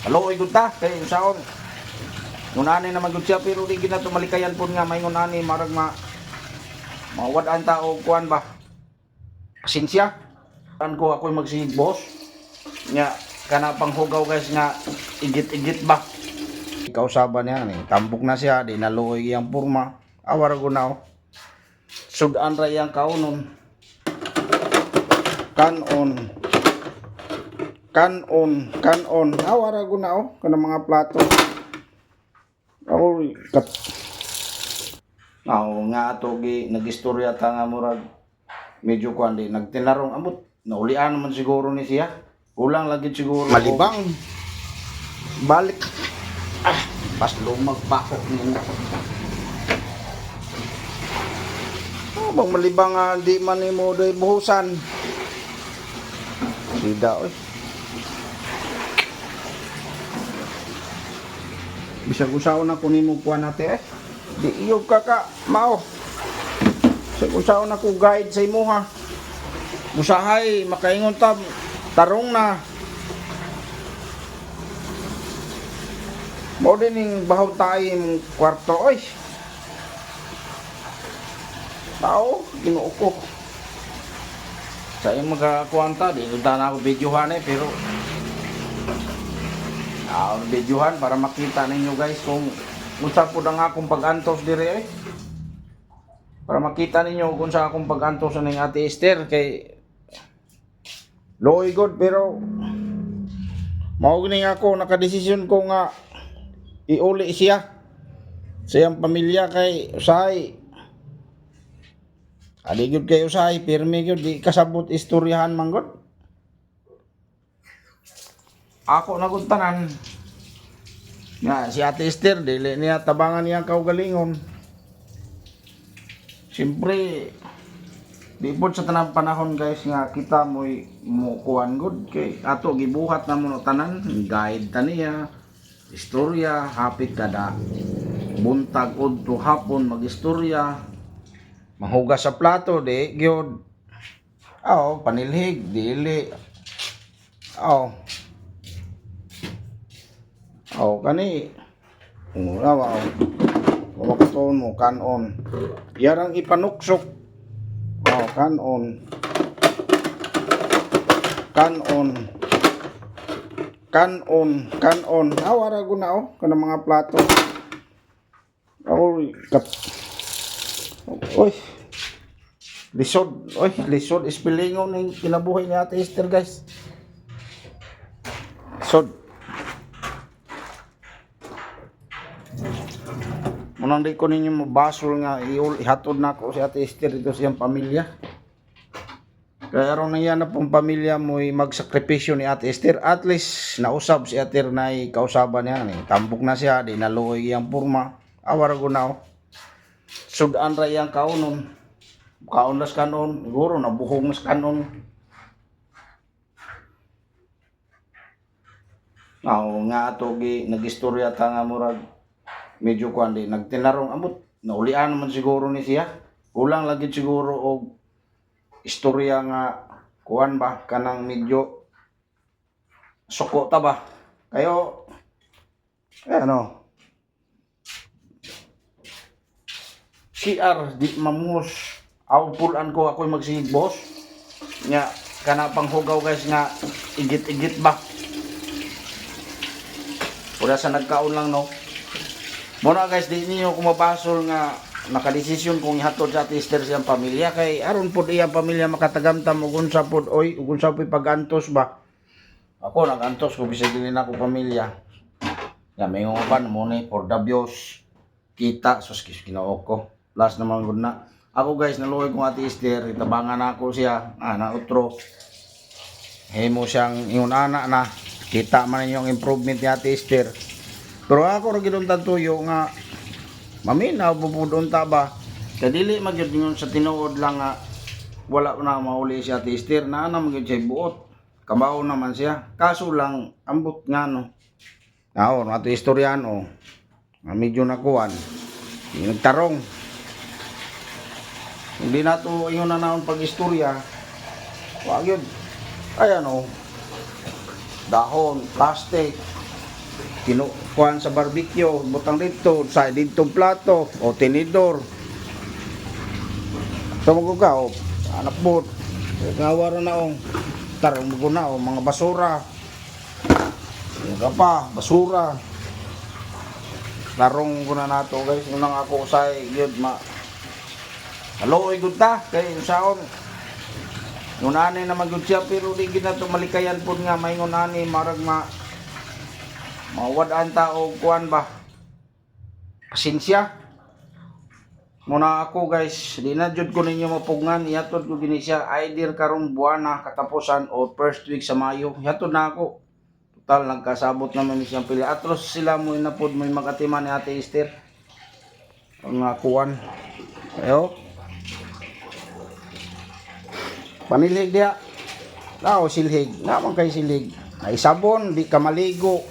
Aloy gud ta kay usaon. Ngunani naman gud siya pero di gina malikayan pud nga may ngunani marag mawad-an ta og kuan ba. Pasensya. Kan ko ako'y magsigig boss. Nya kana panghugaw guys nga igit-igit ba. Ikaw saban niya ni tambok na siya di naluoy iyang porma. Awar ko na sudan ra iyang kaunon. Kanon. Awar ko na kana mga plato. Oy kat. Nga ato gi nagistorya ta nga murag medyo kuan di nagtinarong amot. Naulian naman siguro ni siya. Kulang lagi siguro. Malibang. Balik. Pas lumag pa ako niya. Bang malibang nga di man mo doy buhusan. Sida oy. Bisag usaon na kunin mo kuan nate eh. Di iyog ka mao. Bisag usaon na ko guide sa imo ha. Busahay makaingon ta tarong na. Mao din ning bahaw tayo kwarto oy. Tao, ginuo ko. Sa yung magakuwanta, di nunta na ako videohan pero videohan para makita ninyo guys kung unsa po ang akong pag-antos dire para makita ninyo kung sa akong pag-antos ng Ate Esther kay loy god pero mao gini ako nakadesisyon ko nga iuli siya sa iyang pamilya kay usahay adi gyud kay usahay pirmi gyud di kasabot istoryahan man gud ako na gud tanan nga si Ate Esther dili niya tabangan niya kaugalingon siyempre di pod sa tanang panahon guys nga kita mo'y mukuan gud kay ato gibuhat na mo tanan guide ta niya istorya hapit kada buntag udto hapon magistorya mahugas sa plato di gyud panilhig dili kani mura makatuon mo kanon yarang ipanuksok kanon awara ko na kana mga plato lisod ispelingon ng kinabuhi ni Ate Esther guys munang di ko ninyo mabasol nga ihatod na ako si Ate Esther dito sa iyang pamilya kaya aron na yan na pong pamilya mo'y magsakripisyo ni Ate Esther at least nausab si Ate na kausaban niya tambok na siya di naluoy iyang porma awar ko na sudan ra iyang kaunon kaunas kanon siguro nabuhong nas kanon nga ato gi nagistorya ta nga murag medyo kuan di nagtinarong amot naulian naman siguro ni siya kulang lagi siguro og istorya nga kuan ba kanang medyo suko ta ba kayo CR di mamus pulan ko ako'y magsigig boss nya kana panghugaw guys nga igit-igit ba pura sa nagkaon lang muna guys di niyo kumabasol nga nakadesisyon kung ihatod sa Ate Esther siyang pamilya kay aron pud iyang pamilya makatagamtam ug unsa pud pag-antos ba ako nag-antos ko bisag dili na ko pamilya ya minguban mo ni for the views kita sus kinaok ko plus naman gud na ako guys naluoy kong Ate Esther itabangan ako siya na utro himo siyang ingon ana na kita man ninyo ang improvement ni Ate Esther pero ako ra gid tuyo nga maminaw bubudon ta ba kadili magyud ngon sa tinuod lang nga wala na mauli si Ate Esther na magyud siya buot kabaw naman siya kaso lang ambot nga ato istoryan nga medyo nakuan nagtarong hindi na to ingon na naon pag-istorya wag yun ayan dahon, plastic kinukuhan sa barbecue, butang dito, sa dito plato, o tinidor. So mo ka, o, anak bot, gawa rin na o, tarong mo na o, mga basura. Yung ka pa, basura. Larong ko na nato guys, unang ako sa yun, Haloy gud ta kay saon. Ngunani naman gud siya pero di gid nato malikayan pud nga may ngunani marag mawad-an ta og kuan ba. Pasensya. Muna ako guys, di na jud ko ninyo mapugngan, ihatod ko gini siya either karong buwan na katapusan o first week sa Mayo. Ihatod na ako. Total nagkasabot naman siyang pili. Atros sila mo na pud may magatiman ni Ate Esther. Ang kuan. Ayo. Panilig dia. Lao silhig. Naman kay silhig. Ay sabon, di ka maligo.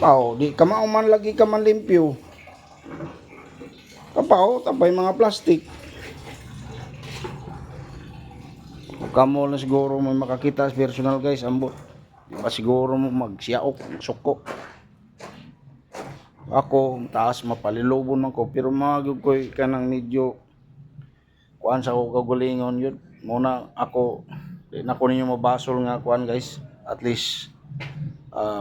Pao, di ka mauman lagi ka man limpyo. Kapaw, tapay mga plastic. Kamo na siguro may makakita sa personal guys, ambot. Di ba siguro mo magsiyaok, suko. Ako, taas mapalilubon man ko, pero magug ko'y kanang medyo kuan sa ako kagulingon yun. Muna ako, di na ko ninyo mabasol nga kuan guys. At least,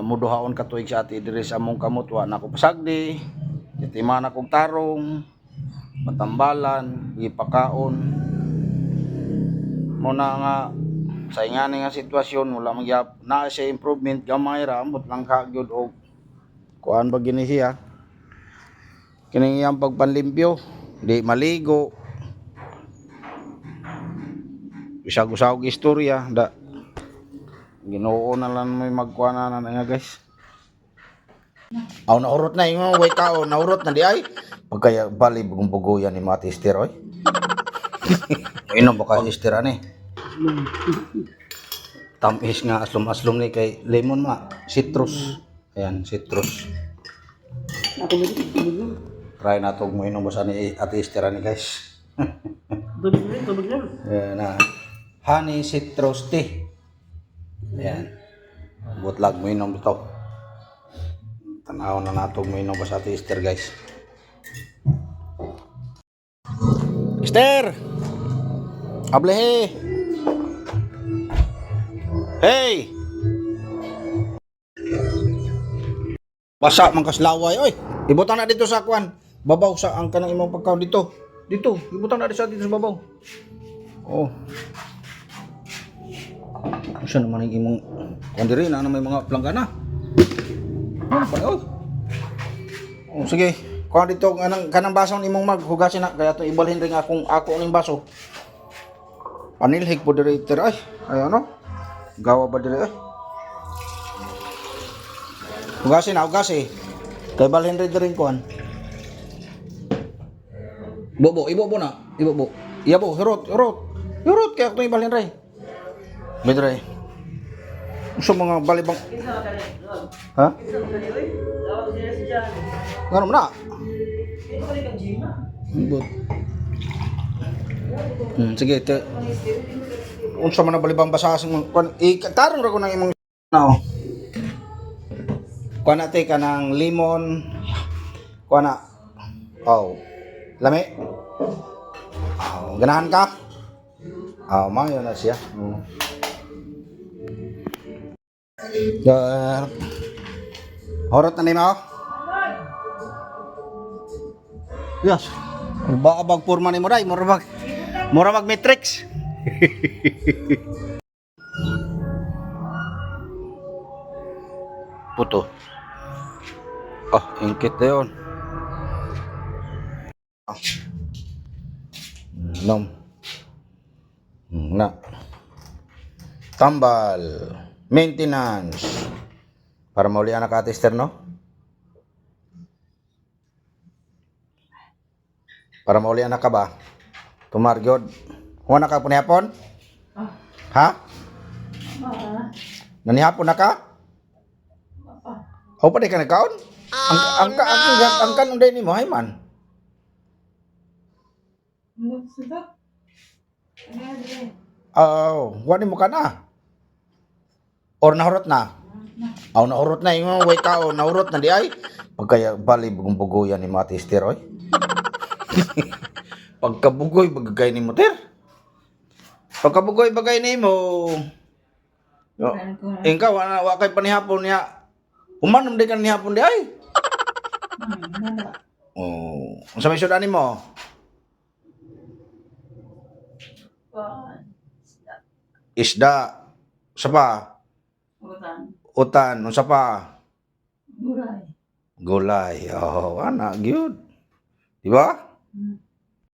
muduhaon katuig sa ati diri sa among kamot. Wa na ako pasagdi, itiman akong tarong, matambalan, ipakaon. Muna nga, sa ingani nga sitwasyon, wala magyap na siya improvement, gamay ra, ambot lang kagyod o kuan ba gini siya. Kining iyang pagpanlimpyo, di maligo. Usag-usag istorya da Ginoo na lang may magkuana na nga guys. Aw naurot na yung way tao, naurot na di ay. Pagkaya bali bugong-bugoyan ni Mati Esther oy. Inom baka Esther ani. Tamis nga aslom-aslom ni kay lemon ma, citrus. Ayan, citrus. Try na tog mo inom basa ni Ate Esther ani guys. Tubig lang. Ayan na. Honey citrus tea. Ayan. Butlag mo inom dito. Tanaw na natog mo inom ba sa Ate Esther guys. Esther! Ablehe! Hey! Basa man kaslaway oy. Ibutan na dito sa kwan. Babaw sa ang kanang imong pagkaon dito. Dito, ibutan na dito sa babaw. Oh. Siya naman ang imong kandiri na may mga planggana. Ano pa oh? Oh sige, kuha dito kanang baso imong maghugasin na kaya to ibalhin ring ako ning baso. Panilhig po diri iter ay ano? Gawa ba diri ay? Hugasin na, hugasi. Kay balhin rin rin kuan. Ibo na. Ibo. Iyabo, hirot. Hirot kaya ito ibalhin rin. Bedre. Gusto mga balibang. Ha? Ngano mo na? Ibot. Sige, ito. Unsa man na balibang basasang tarong ra ko nang imong now. Kuha natin ka ng lemon. Kuha na. Oh. Lami. Oh, ganahan ka? Oh, mayo na siya. Horot na nimo? Yes. Baka bagpurma ni mo ray. Mura mag matrix. Puto. Ingkit na yun. Nom. Na. Tambal. Maintenance. Para mauli anak Ate Esther, no? Para mauli anak ka ba? Tumargyod. Huwag na ka punihapon? Ha? Nanihapon na ka? Ako pa di ka nagkaon? Ang kanong day ni mo, hay man. Wala mo ka na? Or nahurot na? Aw naurot na yung way kao, naurot na di ay. Pagkaya bali bugong-bugoyan ni mga tester oy. Pagkabugoy bagay ni mo ter. Pagkabugoy bagay ni mo. Yo, ikaw wa kay panihapon niya. Umanom di kan nihapon di ay. Oh, unsa may sudan nimo? Isda. Sa pa? Utan. Unsa pa? Gulay. Oh, ana gyud. Di ba?